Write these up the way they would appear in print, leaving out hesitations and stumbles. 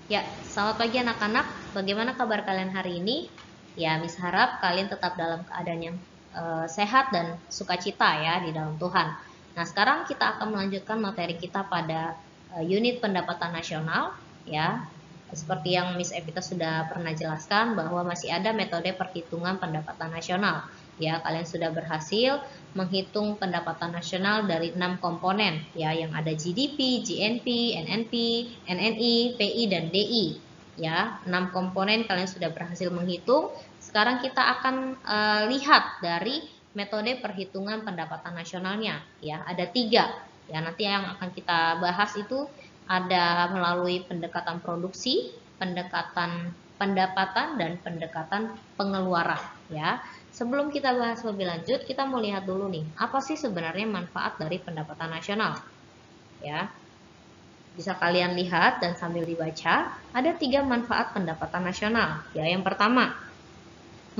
Ya, selamat pagi anak-anak. Bagaimana kabar kalian hari ini? Ya, Miss harap kalian tetap dalam keadaan yang sehat dan sukacita ya di dalam Tuhan. Nah, sekarang kita akan melanjutkan materi kita pada unit pendapatan nasional ya. Seperti yang Miss Evita sudah pernah jelaskan bahwa masih ada metode perhitungan pendapatan nasional. Ya, kalian sudah berhasil menghitung pendapatan nasional dari 6 komponen ya, yang ada GDP, GNP, NNP, NNI, PI dan DI. Ya, 6 komponen kalian sudah berhasil menghitung. Sekarang kita akan lihat dari metode perhitungan pendapatan nasionalnya ya, ada 3. Ya, nanti yang akan kita bahas itu ada melalui pendekatan produksi, pendekatan pendapatan dan pendekatan pengeluaran ya. Sebelum kita bahas lebih lanjut, kita mau lihat dulu nih, apa sih sebenarnya manfaat dari pendapatan nasional? Ya. Bisa kalian lihat dan sambil dibaca, ada 3 manfaat pendapatan nasional. Ya, yang pertama,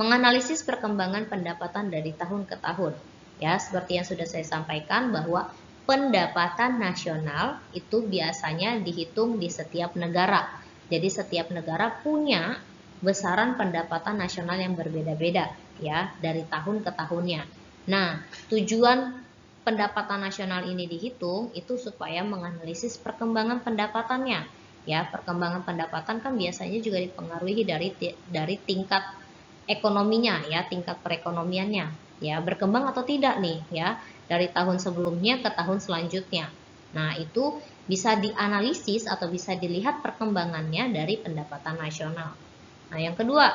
menganalisis perkembangan pendapatan dari tahun ke tahun. Ya, seperti yang sudah saya sampaikan bahwa pendapatan nasional itu biasanya dihitung di setiap negara. Jadi setiap negara punya besaran pendapatan nasional yang berbeda-beda ya dari tahun ke tahunnya. Nah, tujuan pendapatan nasional ini dihitung itu supaya menganalisis perkembangan pendapatannya. Ya, perkembangan pendapatan kan biasanya juga dipengaruhi dari tingkat ekonominya ya, tingkat perekonomiannya ya, berkembang atau tidak nih ya dari tahun sebelumnya ke tahun selanjutnya. Nah, itu bisa dianalisis atau bisa dilihat perkembangannya dari pendapatan nasional. Nah, yang kedua,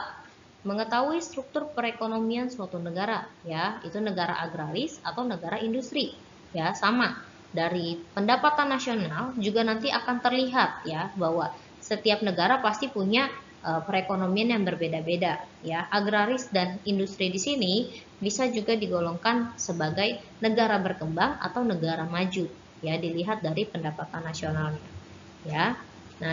mengetahui struktur perekonomian suatu negara ya, itu negara agraris atau negara industri. Ya, sama. Dari pendapatan nasional juga nanti akan terlihat ya bahwa setiap negara pasti punya perekonomian yang berbeda-beda ya. Agraris dan industri di sini bisa juga digolongkan sebagai negara berkembang atau negara maju ya, dilihat dari pendapatan nasionalnya ya. Nah,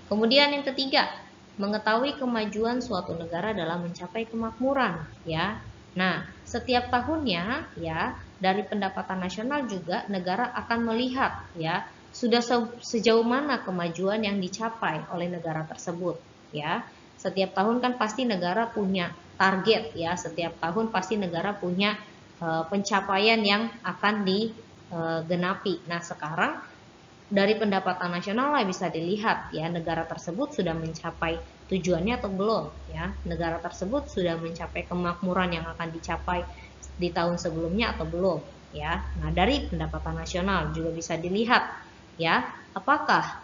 kemudian yang ketiga, mengetahui kemajuan suatu negara dalam mencapai kemakmuran ya. Nah, setiap tahunnya ya, dari pendapatan nasional juga negara akan melihat ya sudah sejauh mana kemajuan yang dicapai oleh negara tersebut ya. Setiap tahun kan pasti negara punya target ya, setiap tahun pasti negara punya pencapaian yang akan digenapi. Nah, sekarang dari pendapatan nasional lah bisa dilihat ya negara tersebut sudah mencapai tujuannya atau belum ya, negara tersebut sudah mencapai kemakmuran yang akan dicapai di tahun sebelumnya atau belum ya. Nah, dari pendapatan nasional juga bisa dilihat ya apakah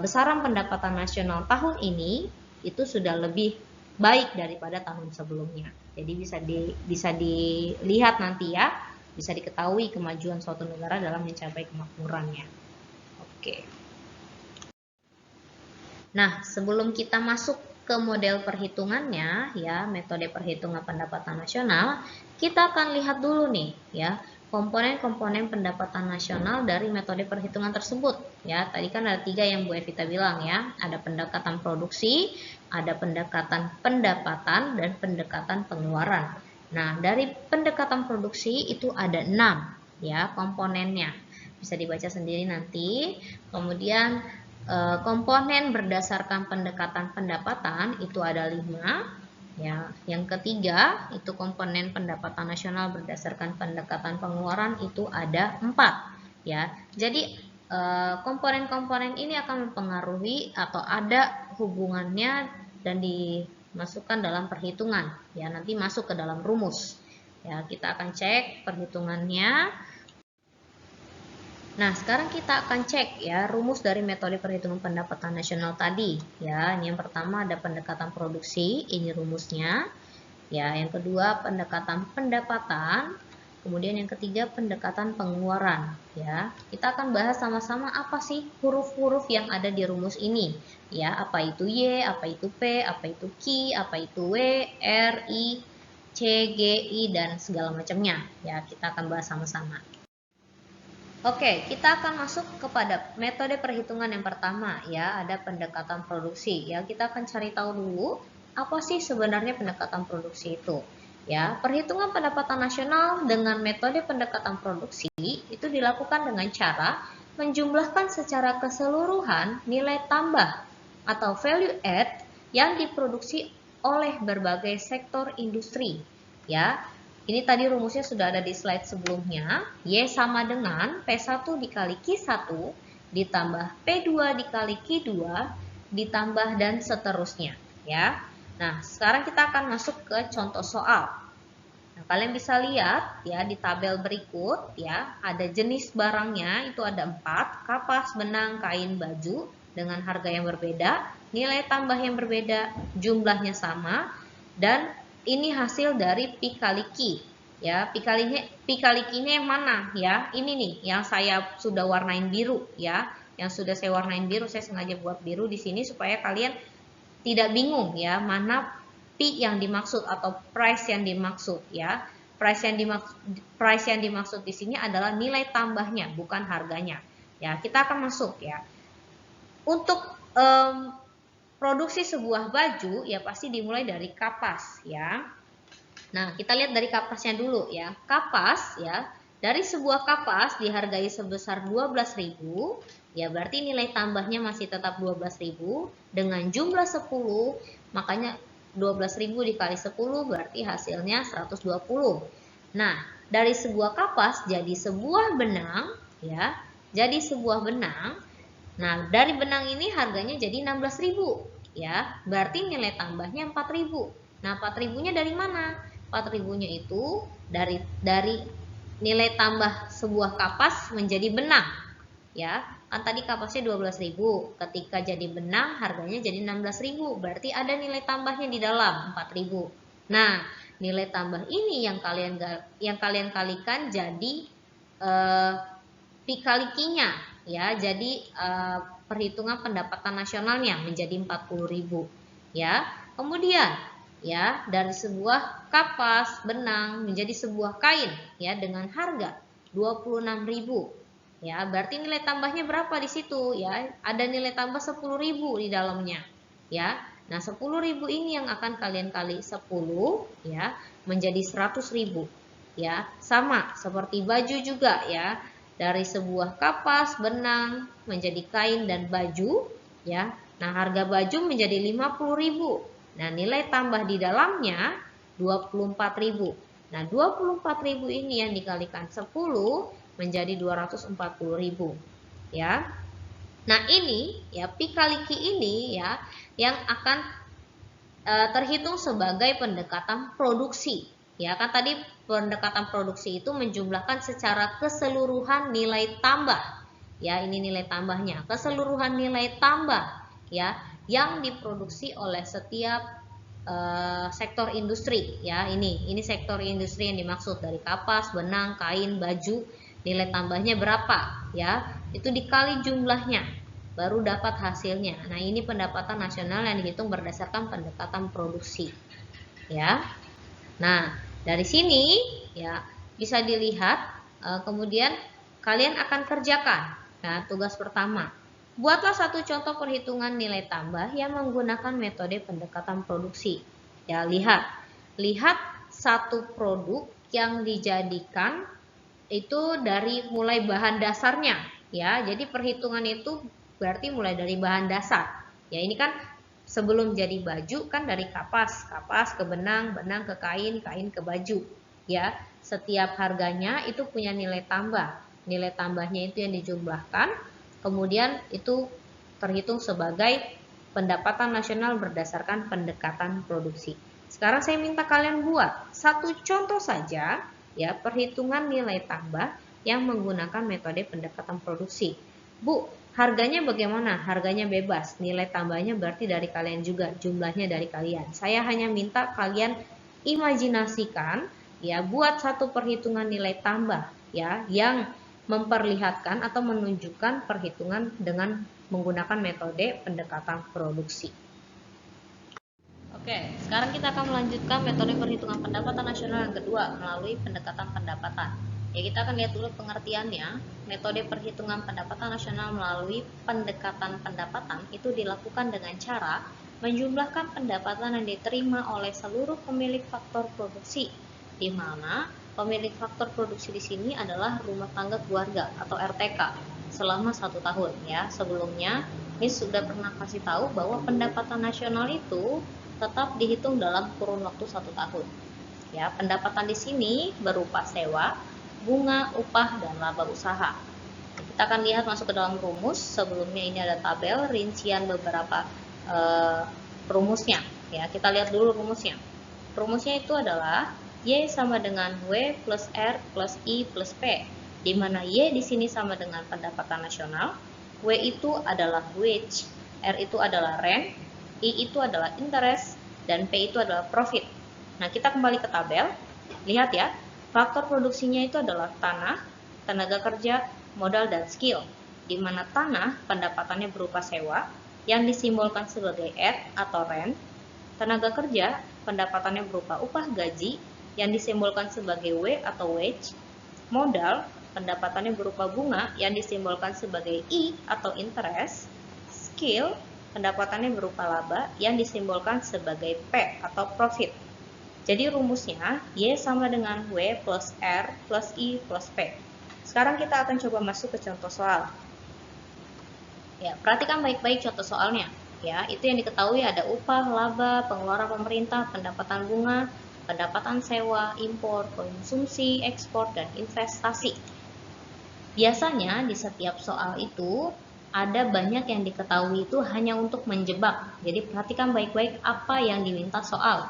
besaran pendapatan nasional tahun ini itu sudah lebih baik daripada tahun sebelumnya. Jadi bisa dilihat nanti ya, bisa diketahui kemajuan suatu negara dalam mencapai kemakmurannya. Oke. Nah, sebelum kita masuk ke model perhitungannya, ya, metode perhitungan pendapatan nasional, kita akan lihat dulu nih, ya, komponen-komponen pendapatan nasional dari metode perhitungan tersebut. Ya, tadi kan ada 3 yang Bu Evita bilang ya, ada pendekatan produksi, ada pendekatan pendapatan, dan pendekatan pengeluaran. Nah, dari pendekatan produksi itu ada 6 ya komponennya. Bisa dibaca sendiri nanti. Kemudian komponen berdasarkan pendekatan pendapatan itu ada 5 ya. Yang ketiga itu komponen pendapatan nasional berdasarkan pendekatan pengeluaran itu ada 4 ya. Jadi komponen-komponen ini akan mempengaruhi atau ada hubungannya dan dimasukkan dalam perhitungan ya, nanti masuk ke dalam rumus ya. Kita akan cek perhitungannya. Nah, sekarang kita akan cek ya rumus dari metode perhitungan pendapatan nasional tadi. Ya, ini yang pertama ada pendekatan produksi, ini rumusnya. Ya, yang kedua pendekatan pendapatan, kemudian yang ketiga pendekatan pengeluaran. Ya, kita akan bahas sama-sama apa sih huruf-huruf yang ada di rumus ini. Ya, apa itu Y, apa itu P, apa itu Q, apa itu W, R, I, C, G, I, dan segala macamnya. Ya, kita akan bahas sama-sama. Oke, kita akan masuk kepada metode perhitungan yang pertama ya, ada pendekatan produksi ya. Kita akan cari tahu dulu apa sih sebenarnya pendekatan produksi itu. Ya, perhitungan pendapatan nasional dengan metode pendekatan produksi itu dilakukan dengan cara menjumlahkan secara keseluruhan nilai tambah atau value add yang diproduksi oleh berbagai sektor industri. Ya, ini tadi rumusnya sudah ada di slide sebelumnya. Y sama dengan P1 dikali Q1 ditambah P2 dikali Q2 ditambah dan seterusnya. Ya. Nah, sekarang kita akan masuk ke contoh soal. Nah, kalian bisa lihat ya di tabel berikut ya, ada jenis barangnya itu ada 4, kapas, benang, kain, baju dengan harga yang berbeda, nilai tambah yang berbeda, jumlahnya sama, dan ini hasil dari Pi kali Q. Ya, Pi kali Q-nya yang mana ya? Ini nih yang saya sudah warnain biru ya. Yang sudah saya warnain biru, saya sengaja buat biru di sini supaya kalian tidak bingung ya, mana Pi yang dimaksud atau price yang dimaksud ya. Price yang dimaksud di sini adalah nilai tambahnya, bukan harganya. Ya, kita akan masuk ya. Untuk produksi sebuah baju ya pasti dimulai dari kapas ya. Nah, kita lihat dari kapasnya dulu ya. Kapas ya, dari sebuah kapas dihargai sebesar 12.000, ya berarti nilai tambahnya masih tetap 12.000 dengan jumlah 10, makanya 12.000 dikali 10 berarti hasilnya 120. Nah, dari sebuah kapas jadi sebuah benang ya. Jadi sebuah benang. Nah, dari benang ini harganya jadi 16.000 ya. Berarti nilai tambahnya 4.000. Nah, 4.000-nya dari mana? 4.000-nya itu dari nilai tambah sebuah kapas menjadi benang. Ya, kan tadi kapasnya 12.000. Ketika jadi benang harganya jadi 16.000. Berarti ada nilai tambahnya di dalam 4.000. Nah, nilai tambah ini yang kalian kalikan jadi Pi kali Q-nya ya. Jadi perhitungan pendapatan nasionalnya menjadi 40.000 ya. Kemudian ya, dari sebuah kapas benang menjadi sebuah kain ya dengan harga 26.000 ya. Berarti nilai tambahnya berapa di situ ya? Ada nilai tambah 10.000 di dalamnya ya. Nah, 10.000 ini yang akan kalian kali 10 ya menjadi 100.000 ya. Sama seperti baju juga ya. Dari sebuah kapas benang menjadi kain dan baju ya. Nah, harga baju menjadi 50.000. Nah, nilai tambah di dalamnya 24.000. Nah, 24.000 ini yang dikalikan 10 menjadi 240.000 ya. Nah, ini ya Pi kali Q ini ya yang akan terhitung sebagai pendekatan produksi. Ya, kan tadi pendekatan produksi itu menjumlahkan secara keseluruhan nilai tambah. Ya, ini nilai tambahnya. Keseluruhan nilai tambah ya yang diproduksi oleh setiap sektor industri ya. Ini sektor industri yang dimaksud dari kapas, benang, kain, baju. Nilai tambahnya berapa ya? Itu dikali jumlahnya baru dapat hasilnya. Nah, ini pendapatan nasional yang dihitung berdasarkan pendekatan produksi. Ya. Nah, dari sini ya bisa dilihat kemudian kalian akan kerjakan. Nah, tugas pertama, buatlah satu contoh perhitungan nilai tambah yang menggunakan metode pendekatan produksi. Ya, lihat satu produk yang dijadikan itu dari mulai bahan dasarnya ya. Jadi perhitungan itu berarti mulai dari bahan dasar. Ya, ini kan sebelum jadi baju kan dari kapas ke benang, benang ke kain, kain ke baju. Ya, setiap harganya itu punya nilai tambah. Nilai tambahnya itu yang dijumlahkan, kemudian itu terhitung sebagai pendapatan nasional berdasarkan pendekatan produksi. Sekarang saya minta kalian buat satu contoh saja ya perhitungan nilai tambah yang menggunakan metode pendekatan produksi. Bu, harganya bagaimana? Harganya bebas, nilai tambahnya berarti dari kalian juga, jumlahnya dari kalian. Saya hanya minta kalian imajinasikan ya buat satu perhitungan nilai tambah ya yang memperlihatkan atau menunjukkan perhitungan dengan menggunakan metode pendekatan produksi. Oke, sekarang kita akan melanjutkan metode perhitungan pendapatan nasional yang kedua melalui pendekatan pendapatan. Ya, kita akan lihat dulu pengertiannya. Metode perhitungan pendapatan nasional melalui pendekatan pendapatan itu dilakukan dengan cara menjumlahkan pendapatan yang diterima oleh seluruh pemilik faktor produksi, di mana pemilik faktor produksi di sini adalah rumah tangga keluarga atau RTK selama 1 tahun ya. Sebelumnya Miss sudah pernah kasih tahu bahwa pendapatan nasional itu tetap dihitung dalam kurun waktu 1 tahun. Ya, pendapatan di sini berupa sewa, bunga, upah, dan laba usaha. Kita akan lihat masuk ke dalam rumus. Sebelumnya ini ada tabel rincian beberapa rumusnya. Ya, kita lihat dulu rumusnya. Rumusnya itu adalah Y sama dengan W plus R plus I plus P, di mana Y di sini sama dengan pendapatan nasional, W itu adalah wage, R itu adalah rent, I itu adalah interest, dan P itu adalah profit. Nah, kita kembali ke tabel. Lihat ya, faktor produksinya itu adalah tanah, tenaga kerja, modal, dan skill. Di mana tanah pendapatannya berupa sewa, yang disimbolkan sebagai R atau rent, tenaga kerja pendapatannya berupa upah gaji, yang disimbolkan sebagai W atau wage, modal pendapatannya berupa bunga, yang disimbolkan sebagai I atau interest, skill pendapatannya berupa laba, yang disimbolkan sebagai P atau profit. Jadi rumusnya Y sama dengan W plus R plus I plus P. Sekarang kita akan coba masuk ke contoh soal. Ya, perhatikan baik-baik contoh soalnya. Ya, itu yang diketahui ada upah, laba, pengeluaran pemerintah, pendapatan bunga, pendapatan sewa, impor, konsumsi, ekspor, dan investasi. Biasanya di setiap soal itu ada banyak yang diketahui itu hanya untuk menjebak. Jadi perhatikan baik-baik apa yang diminta soal.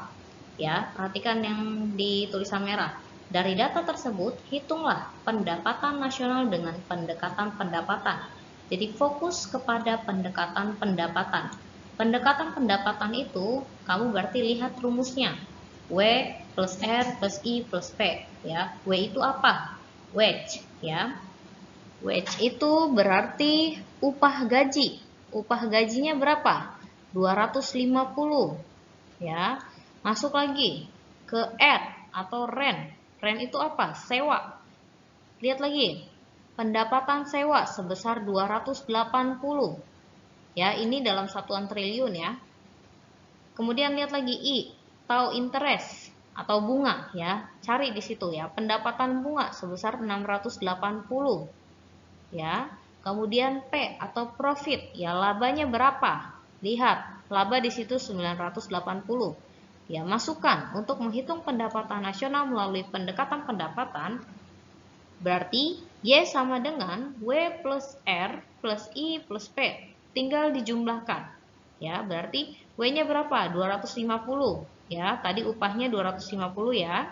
Ya, perhatikan yang di tulisan merah. Dari data tersebut, hitunglah pendapatan nasional dengan pendekatan pendapatan. Jadi fokus kepada pendekatan pendapatan. Pendekatan pendapatan itu, kamu berarti lihat rumusnya. W plus R plus I plus P. Ya, W itu apa? Wage. Ya, wage itu berarti upah gaji. Upah gajinya berapa? 250. Ya, masuk lagi ke R atau rent. Rent itu apa? Sewa. Lihat lagi. Pendapatan sewa sebesar 280. Ya, ini dalam satuan triliun ya. Kemudian lihat lagi I, atau interest atau bunga ya. Cari di situ ya. Pendapatan bunga sebesar 680. Ya. Kemudian P atau profit, ya labanya berapa? Lihat, laba di situ 980. Ya, masukkan untuk menghitung pendapatan nasional melalui pendekatan pendapatan. Berarti Y sama dengan W plus R plus I plus P. Tinggal dijumlahkan. Ya, berarti W-nya berapa? 250. Ya, tadi upahnya 250 ya.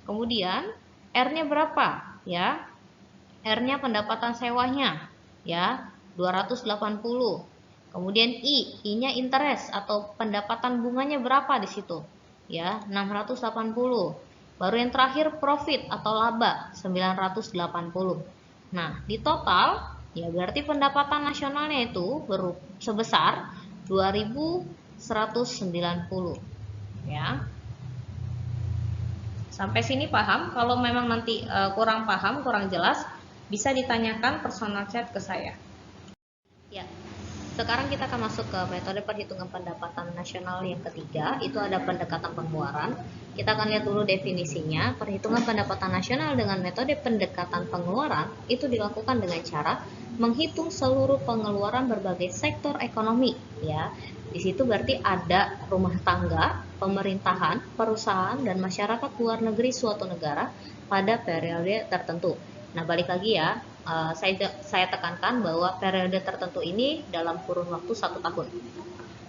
Kemudian R-nya berapa? Ya. R-nya pendapatan sewanya. Ya, 280. Kemudian I-nya interest atau pendapatan bunganya berapa di situ? Ya, 680. Baru yang terakhir profit atau laba 980. Nah, di total ya berarti pendapatan nasionalnya itu sebesar 2190 ya. Sampai sini paham? Kalau memang nanti kurang paham, kurang jelas, bisa ditanyakan personal chat ke saya. Ya. Sekarang kita akan masuk ke metode perhitungan pendapatan nasional yang ketiga, itu ada pendekatan pengeluaran. Kita akan lihat dulu definisinya. Perhitungan pendapatan nasional dengan metode pendekatan pengeluaran itu dilakukan dengan cara menghitung seluruh pengeluaran berbagai sektor ekonomi, ya. Di situ berarti ada rumah tangga, pemerintahan, perusahaan, dan masyarakat luar negeri suatu negara pada periode tertentu. Nah, balik lagi ya, saya tekankan bahwa periode tertentu ini dalam kurun waktu 1 tahun.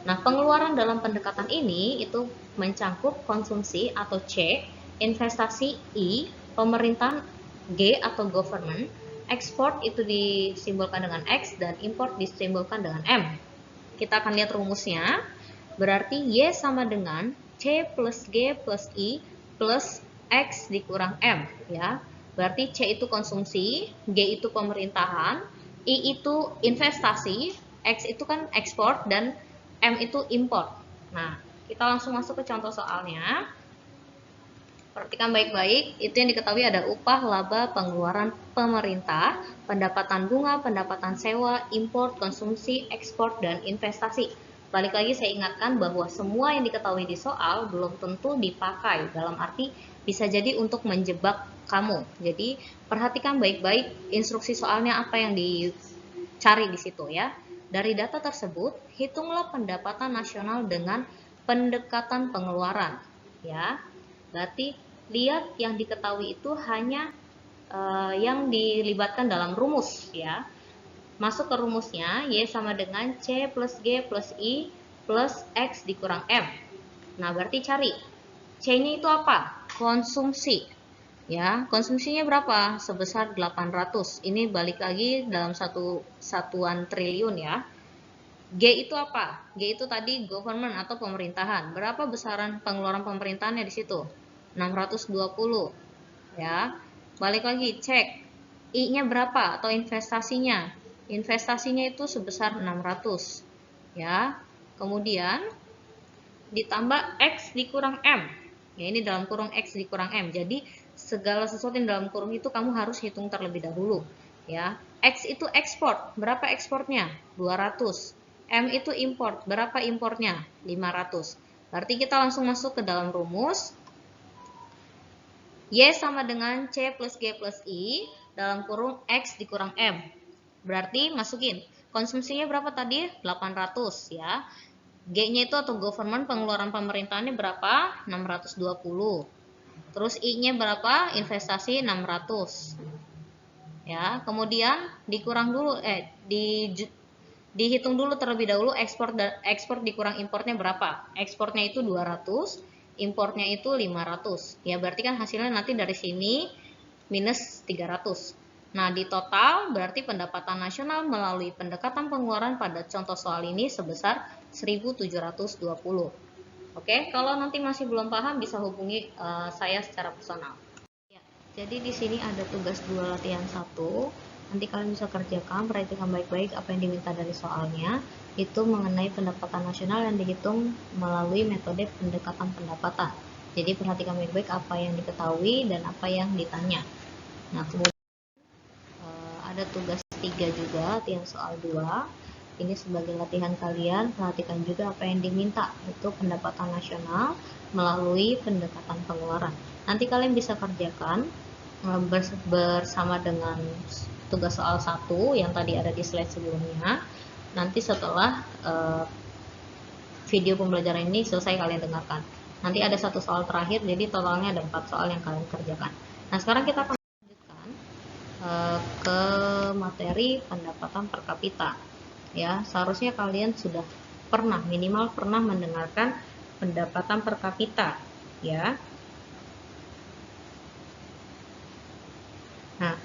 Nah, pengeluaran dalam pendekatan ini itu mencangkup konsumsi atau C, investasi I, pemerintahan G atau government, ekspor itu disimbolkan dengan X, dan import disimbolkan dengan M. Kita akan lihat rumusnya. Berarti Y sama dengan C plus G plus I plus X dikurang M ya. Berarti C itu konsumsi, G itu pemerintahan, I itu investasi, X itu kan ekspor, dan M itu import. Nah, kita langsung masuk ke contoh soalnya. Perhatikan baik-baik, itu yang diketahui ada upah, laba, pengeluaran pemerintah, pendapatan bunga, pendapatan sewa, import, konsumsi, ekspor, dan investasi. Balik lagi saya ingatkan bahwa semua yang diketahui di soal belum tentu dipakai, dalam arti bisa jadi untuk menjebak kamu. Jadi perhatikan baik-baik instruksi soalnya apa yang dicari di situ ya. Dari data tersebut, hitunglah pendapatan nasional dengan pendekatan pengeluaran. Ya, berarti lihat yang diketahui itu hanya yang dilibatkan dalam rumus ya. Masuk ke rumusnya, Y sama dengan C plus G plus I plus X dikurang M. Nah, berarti cari C-nya itu apa? Konsumsi. Ya, konsumsinya berapa? Sebesar 800. Ini balik lagi dalam satu satuan triliun ya. G itu apa? G itu tadi government atau pemerintahan. Berapa besaran pengeluaran pemerintahannya di situ? 620. Ya. Balik lagi cek I-nya berapa atau investasinya? Investasinya itu sebesar 600. Ya. Kemudian ditambah X dikurang M. Ya, ini dalam kurung X dikurang M. Jadi segala sesuatu yang dalam kurung itu kamu harus hitung terlebih dahulu. Ya. X itu ekspor. Berapa ekspornya? 200. M itu import. Berapa importnya? 500. Berarti kita langsung masuk ke dalam rumus. Y sama dengan C plus G plus I dalam kurung X dikurang M. Berarti masukin. Konsumsinya berapa tadi? 800 ya. G-nya itu atau government pengeluaran pemerintahannya berapa? 620. Terus I-nya berapa? Investasi 600. Ya, kemudian dikurang dulu dihitung dulu terlebih dahulu ekspor dikurang importnya berapa? Ekspornya itu 200, importnya itu 500. Ya, berarti kan hasilnya nanti dari sini minus 300. Nah, di total berarti pendapatan nasional melalui pendekatan pengeluaran pada contoh soal ini sebesar 1.720. Oke, kalau nanti masih belum paham bisa hubungi saya secara personal. Ya, jadi di sini ada tugas 2 latihan 1. Nanti kalian bisa kerjakan, perhatikan baik-baik apa yang diminta dari soalnya. Itu mengenai pendapatan nasional yang dihitung melalui metode pendekatan pendapatan. Jadi perhatikan baik-baik apa yang diketahui dan apa yang ditanya. Nah, kemudian ada tugas 3 juga, latihan soal 2. Ini sebagai latihan kalian, perhatikan juga apa yang diminta, itu pendapatan nasional melalui pendekatan pengeluaran. Nanti kalian bisa kerjakan bersama dengan tugas soal 1 yang tadi ada di slide sebelumnya. Nanti setelah video pembelajaran ini selesai kalian dengarkan. Nanti ada satu soal terakhir, jadi totalnya ada 4 soal yang kalian kerjakan. Nah, sekarang kita akan lanjutkan ke materi pendapatan per kapita. Ya, seharusnya kalian sudah minimal pernah mendengarkan pendapatan per kapita, ya. Nah,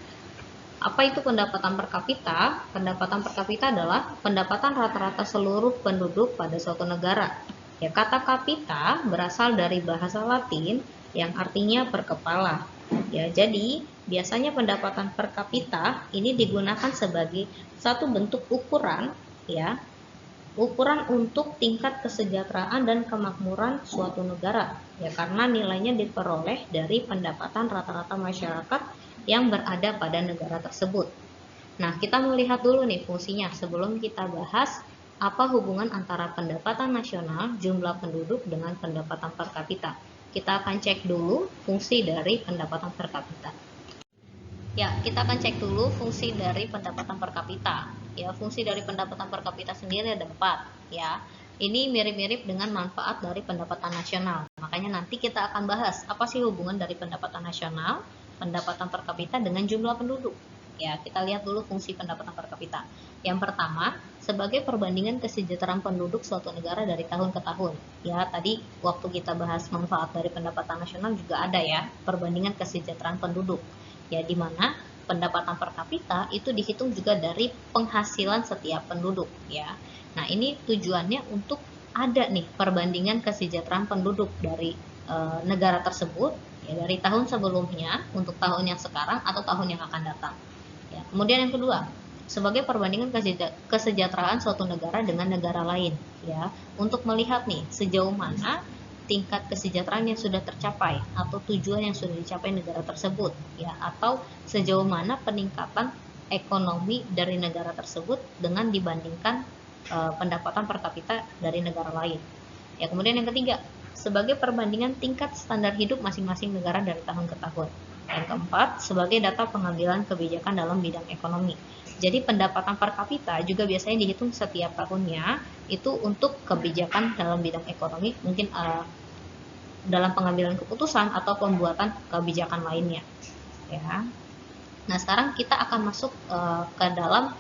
apa itu pendapatan per kapita? Pendapatan per kapita adalah pendapatan rata-rata seluruh penduduk pada suatu negara. Ya, kata kapita berasal dari bahasa Latin yang artinya per kepala. Ya, jadi biasanya pendapatan per kapita ini digunakan sebagai satu bentuk ukuran, ya, ukuran untuk tingkat kesejahteraan dan kemakmuran suatu negara, ya, karena nilainya diperoleh dari pendapatan rata-rata masyarakat yang berada pada negara tersebut. Nah, kita melihat dulu nih fungsinya sebelum kita bahas apa hubungan antara pendapatan nasional, jumlah penduduk dengan pendapatan per kapita. Kita akan cek dulu fungsi dari pendapatan per kapita. Ya, kita akan cek dulu fungsi dari pendapatan per kapita. Ya, fungsi dari pendapatan per kapita sendiri ada 4, ya. Ini mirip-mirip dengan manfaat dari pendapatan nasional. Makanya nanti kita akan bahas apa sih hubungan dari pendapatan nasional, pendapatan per kapita dengan jumlah penduduk. Ya, kita lihat dulu fungsi pendapatan per kapita. Yang pertama, sebagai perbandingan kesejahteraan penduduk suatu negara dari tahun ke tahun. Ya, tadi waktu kita bahas manfaat dari pendapatan nasional juga ada ya, perbandingan kesejahteraan penduduk. Ya, di mana pendapatan per kapita itu dihitung juga dari penghasilan setiap penduduk, ya. Nah, ini tujuannya untuk ada nih perbandingan kesejahteraan penduduk dari negara tersebut, ya, dari tahun sebelumnya untuk tahun yang sekarang atau tahun yang akan datang. Ya, kemudian yang kedua, sebagai perbandingan kesejahteraan suatu negara dengan negara lain, ya, untuk melihat nih sejauh mana tingkat kesejahteraan yang sudah tercapai atau tujuan yang sudah dicapai negara tersebut, ya, atau sejauh mana peningkatan ekonomi dari negara tersebut dengan dibandingkan pendapatan per kapita dari negara lain. Ya, kemudian yang ketiga, sebagai perbandingan tingkat standar hidup masing-masing negara dari tahun ke tahun. Yang keempat, sebagai data pengambilan kebijakan dalam bidang ekonomi. Jadi pendapatan per kapita juga biasanya dihitung setiap tahunnya, itu untuk kebijakan dalam bidang ekonomi, mungkin dalam pengambilan keputusan atau pembuatan kebijakan lainnya, ya. Nah, sekarang kita akan masuk ke dalam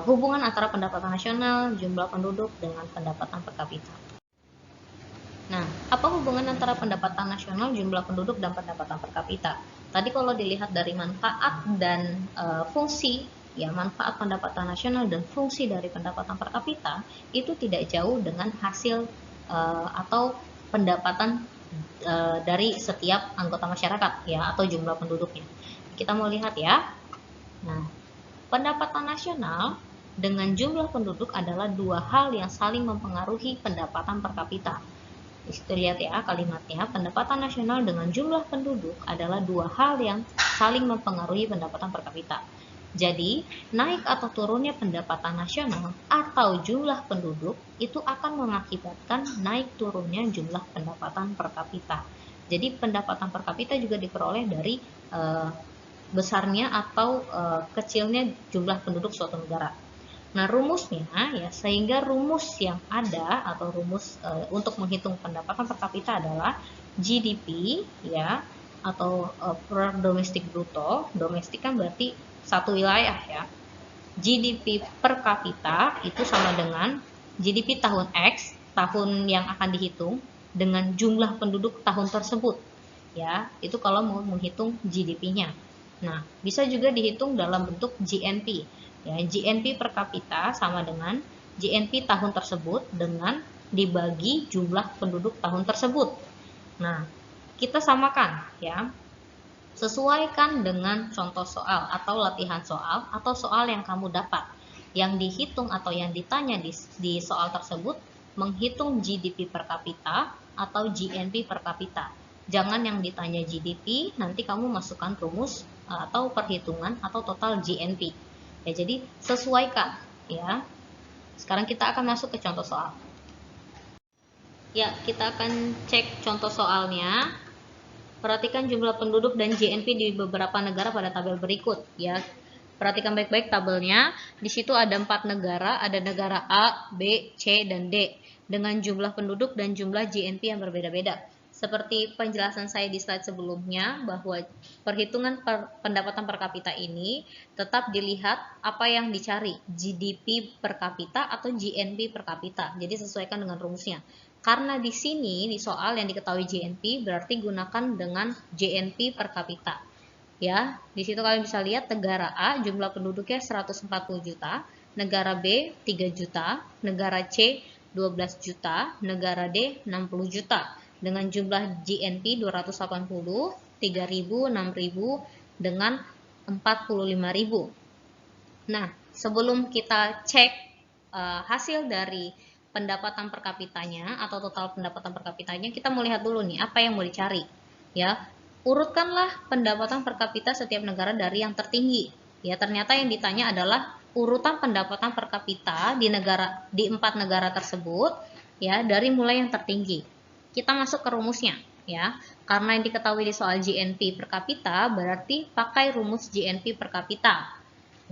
hubungan antara pendapatan nasional, jumlah penduduk dengan pendapatan per kapita. Nah, apa hubungan antara pendapatan nasional, jumlah penduduk, dan pendapatan per kapita? Tadi kalau dilihat dari manfaat dan fungsi, ya manfaat pendapatan nasional dan fungsi dari pendapatan per kapita itu tidak jauh dengan hasil atau pendapatan dari setiap anggota masyarakat, ya, atau jumlah penduduknya. Kita mau lihat ya. Nah, pendapatan nasional dengan jumlah penduduk adalah dua hal yang saling mempengaruhi pendapatan per kapita. Itu lihat ya kalimatnya, pendapatan nasional dengan jumlah penduduk adalah dua hal yang saling mempengaruhi pendapatan per kapita. Jadi, naik atau turunnya pendapatan nasional atau jumlah penduduk itu akan mengakibatkan naik turunnya jumlah pendapatan per kapita. Jadi, pendapatan per kapita juga diperoleh dari besarnya atau kecilnya jumlah penduduk suatu negara. Nah, rumusnya ya, sehingga rumus yang ada atau rumus untuk menghitung pendapatan per kapita adalah GDP ya, atau produk domestik bruto. Domestik kan berarti satu wilayah ya. GDP per kapita itu sama dengan GDP tahun X, tahun yang akan dihitung, dengan jumlah penduduk tahun tersebut. Ya, itu kalau mau menghitung GDP-nya. Nah, bisa juga dihitung dalam bentuk GNP. Ya, GNP per kapita sama dengan GNP tahun tersebut dengan dibagi jumlah penduduk tahun tersebut. Nah, kita samakan ya. Sesuaikan dengan contoh soal atau latihan soal atau soal yang kamu dapat. Yang dihitung atau yang ditanya di soal tersebut menghitung GDP per kapita atau GNP per kapita. Jangan yang ditanya GDP, nanti kamu masukkan rumus atau perhitungan atau total GNP. Ya, jadi sesuaikan ya. Sekarang kita akan masuk ke contoh soal. Ya, kita akan cek contoh soalnya. Perhatikan jumlah penduduk dan GNP di beberapa negara pada tabel berikut ya. Perhatikan baik-baik tabelnya. Di situ ada 4 negara, ada negara A, B, C, dan D dengan jumlah penduduk dan jumlah GNP yang berbeda-beda. Seperti penjelasan saya di slide sebelumnya, bahwa perhitungan pendapatan per kapita ini tetap dilihat apa yang dicari, GDP per kapita atau GNP per kapita. Jadi sesuaikan dengan rumusnya. Karena di sini di soal yang diketahui GNP berarti gunakan dengan GNP per kapita. Ya, di situ kalian bisa lihat negara A jumlah penduduknya 140 juta, negara B 3 juta, negara C 12 juta, negara D 60 juta. Dengan jumlah GNP 280, 3.000, 6.000, dengan 45.000. Nah, sebelum kita cek hasil dari pendapatan per kapitanya atau total pendapatan per kapitanya, kita mau lihat dulu nih apa yang mau dicari. Ya, urutkanlah pendapatan per kapita setiap negara dari yang tertinggi. Ya, ternyata yang ditanya adalah urutan pendapatan per kapita di 4 negara tersebut ya, dari mulai yang tertinggi. Kita masuk ke rumusnya ya. Karena yang diketahui di soal GNP per kapita berarti pakai rumus GNP per kapita.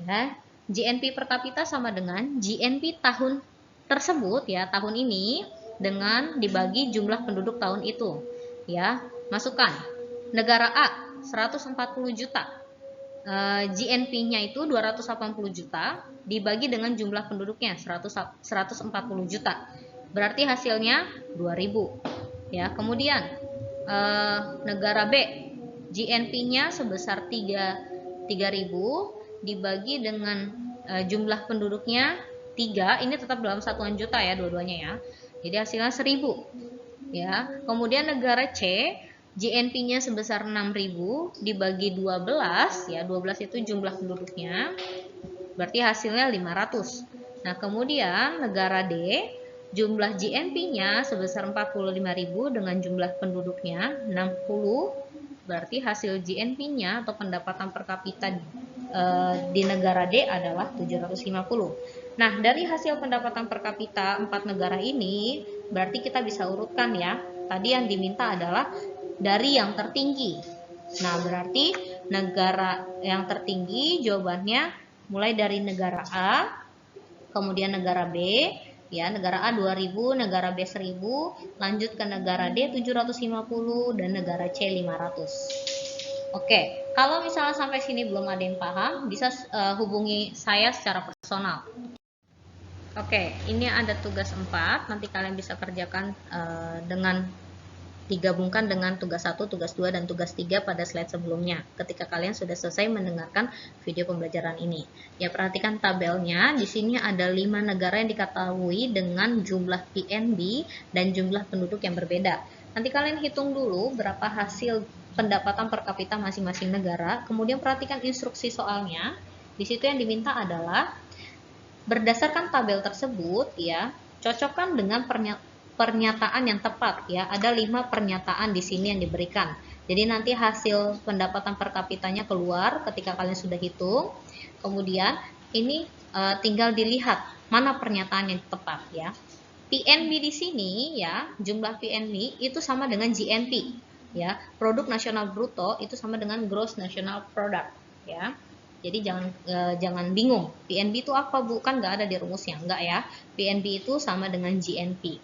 Ya, GNP per kapita sama dengan GNP tahun tersebut ya, tahun ini dengan dibagi jumlah penduduk tahun itu. Ya, masukkan. Negara A 140 juta. GNP-nya itu 280 juta dibagi dengan jumlah penduduknya 140 juta. Berarti hasilnya 2000. Ya, kemudian negara B GNP-nya sebesar 3.000 dibagi dengan jumlah penduduknya 3, ini tetap dalam satuan juta ya dua-duanya ya. Jadi hasilnya 1000. Ya, kemudian negara C GNP-nya sebesar 6.000 dibagi 12 ya, 12 itu jumlah penduduknya. Berarti hasilnya 500. Nah, kemudian negara D jumlah GNP-nya sebesar 45.000 dengan jumlah penduduknya 60, berarti hasil GNP-nya atau pendapatan per kapita di negara D adalah 750. Nah, dari hasil pendapatan per kapita 4 negara ini, berarti kita bisa urutkan ya. Tadi yang diminta adalah dari yang tertinggi. Nah, berarti negara yang tertinggi, jawabannya mulai dari negara A, kemudian negara B, ya, negara A 2000, negara B 1000, lanjut ke negara D 750 dan negara C 500. Oke, kalau misalnya sampai sini belum ada yang paham, bisa hubungi saya secara personal. Oke, ini ada tugas 4, nanti kalian bisa kerjakan dengan digabungkan dengan tugas 1, tugas 2, dan tugas 3 pada slide sebelumnya ketika kalian sudah selesai mendengarkan video pembelajaran ini. Ya, perhatikan tabelnya. Di sini ada 5 negara yang diketahui dengan jumlah PNB dan jumlah penduduk yang berbeda. Nanti kalian hitung dulu berapa hasil pendapatan per kapita masing-masing negara, kemudian perhatikan instruksi soalnya. Di situ yang diminta adalah berdasarkan tabel tersebut, ya, cocokkan dengan pernyataan yang tepat, ya. Ada 5 pernyataan di sini yang diberikan. Jadi nanti hasil pendapatan per kapitanya keluar ketika kalian sudah hitung. Kemudian ini tinggal dilihat mana pernyataan yang tepat, ya. PNB di sini, ya, jumlah PNB itu sama dengan GNP, ya. Produk nasional bruto itu sama dengan gross national product, ya. Jadi jangan bingung, PNB itu apa, Bu? Kan nggak ada di rumusnya, nggak ya. PNB itu sama dengan GNP.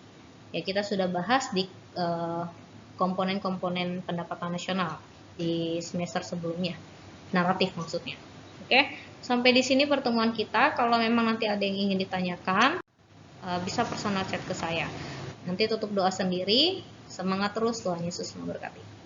Ya, kita sudah bahas di komponen-komponen pendapatan nasional di semester sebelumnya, naratif maksudnya. Oke, sampai di sini pertemuan kita. Kalau memang nanti ada yang ingin ditanyakan, bisa personal chat ke saya. Nanti tutup doa sendiri. Semangat terus, Tuhan Yesus memberkati.